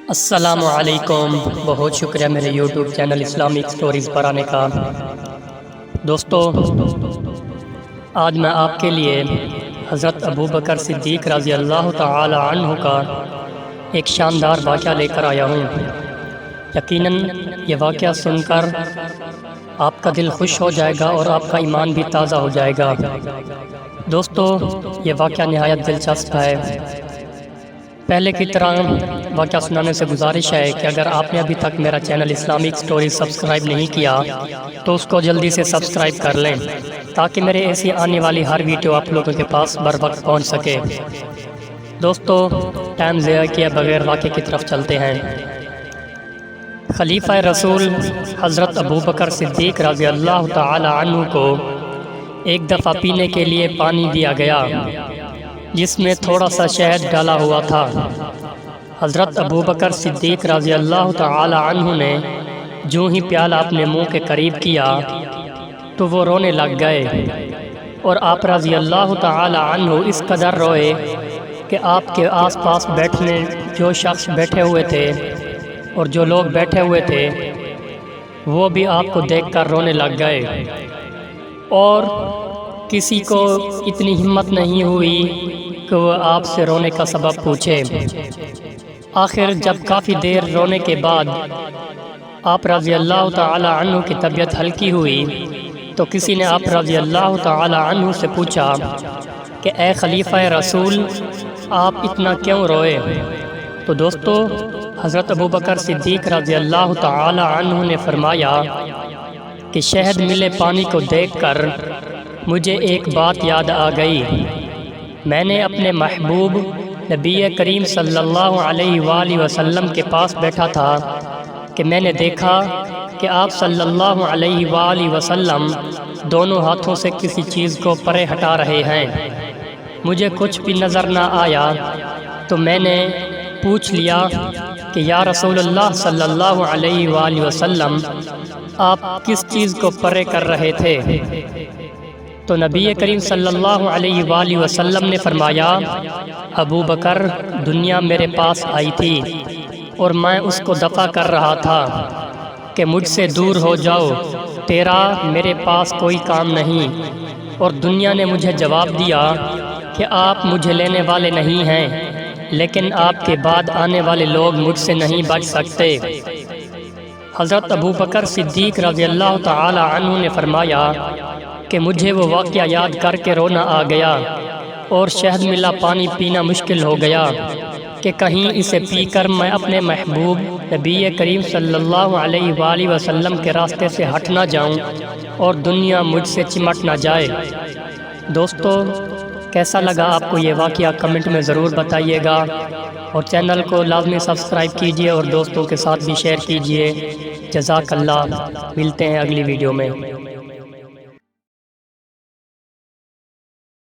السلام علیکم، بہت شکریہ میرے یوٹیوب چینل اسلامک سٹوریز پر آنے کا۔ دوستو، آج میں آپ کے لیے حضرت ابو بکر صدیق رضی اللہ تعالی عنہ کا ایک شاندار واقعہ لے کر آیا ہوں۔ یقیناً یہ واقعہ سن کر آپ کا دل خوش ہو جائے گا اور آپ کا ایمان بھی تازہ ہو جائے گا۔ دوستو، یہ واقعہ نہایت دلچسپ ہے۔ پہلے کی طرح واقعہ سنانے سے گزارش ہے کہ اگر آپ نے ابھی تک میرا چینل اسلامک سٹوریز سبسکرائب نہیں کیا تو اس کو جلدی سے سبسکرائب کر لیں تاکہ میرے ایسی آنے والی ہر ویڈیو آپ لوگوں کے پاس بر وقت پہنچ سکے۔ دوستو، ٹائم ضائع کیے بغیر واقعے کی طرف چلتے ہیں۔ خلیفہ رسول حضرت ابو بکر صدیق رضی اللہ تعالی عنہ کو ایک دفعہ پینے کے لیے پانی دیا گیا جس میں تھوڑا سا شہد ڈالا ہوا تھا۔ حضرت ابو بکر صدیق رضی اللہ تعالی عنہ نے جو ہی پیالہ اپنے منہ کے قریب کیا تو وہ رونے لگ گئے، اور آپ رضی اللہ تعالی عنہ اس قدر روئے کہ آپ کے آس پاس بیٹھنے جو شخص بیٹھے ہوئے تھے اور جو لوگ بیٹھے ہوئے تھے وہ بھی آپ کو دیکھ کر رونے لگ گئے، اور کسی کو اتنی ہمت نہیں ہوئی کہ وہ آپ سے رونے کا سبب پوچھے۔ آخر جب کافی دیر رونے کے بعد آپ رضی اللہ تعالی عنہ کی طبیعت ہلکی ہوئی تو کسی نے آپ رضی اللہ تعالی عنہ سے پوچھا کہ اے خلیفہ رسول، آپ اتنا کیوں روئے؟ تو دوستو، حضرت ابو بکر صدیق رضی اللہ تعالی عنہ نے فرمایا کہ شہد ملے پانی کو دیکھ کر مجھے ایک بات یاد آ گئی۔ میں نے اپنے محبوب نبی کریم صلی اللہ علیہ وآلہ وسلم کے پاس بیٹھا تھا کہ میں نے دیکھا کہ آپ صلی اللہ علیہ وآلہ وسلم دونوں ہاتھوں سے کسی چیز کو پرے ہٹا رہے ہیں۔ مجھے کچھ بھی نظر نہ آیا تو میں نے پوچھ لیا کہ یا رسول اللہ صلی اللہ علیہ وآلہ وسلم، آپ کس چیز کو پرے کر رہے تھے؟ تو نبی کریم صلی اللہ علیہ وآلہ وسلم نے فرمایا، ابو بکر، دنیا میرے پاس آئی تھی اور میں اس کو دفع کر رہا تھا کہ مجھ سے دور ہو جاؤ، تیرا میرے پاس کوئی کام نہیں۔ اور دنیا نے مجھے جواب دیا کہ آپ مجھے لینے والے نہیں ہیں، لیکن آپ کے بعد آنے والے لوگ مجھ سے نہیں بچ سکتے۔ حضرت ابو بکر صدیق رضی اللہ تعالی عنہ نے فرمایا کہ مجھے وہ واقعہ یاد کر کے رونا آ گیا اور شہد ملا پانی پینا مشکل ہو گیا کہ کہیں اسے پی کر میں اپنے محبوب نبی کریم صلی اللہ علیہ وآلہ وسلم کے راستے سے ہٹ نہ جاؤں اور دنیا مجھ سے چمٹ نہ جائے۔ دوستو، کیسا لگا آپ کو یہ واقعہ کمنٹ میں ضرور بتائیے گا، اور چینل کو لازمی سبسکرائب کیجئے اور دوستوں کے ساتھ بھی شیئر کیجئے۔ جزاک اللہ۔ ملتے ہیں اگلی ویڈیو میں۔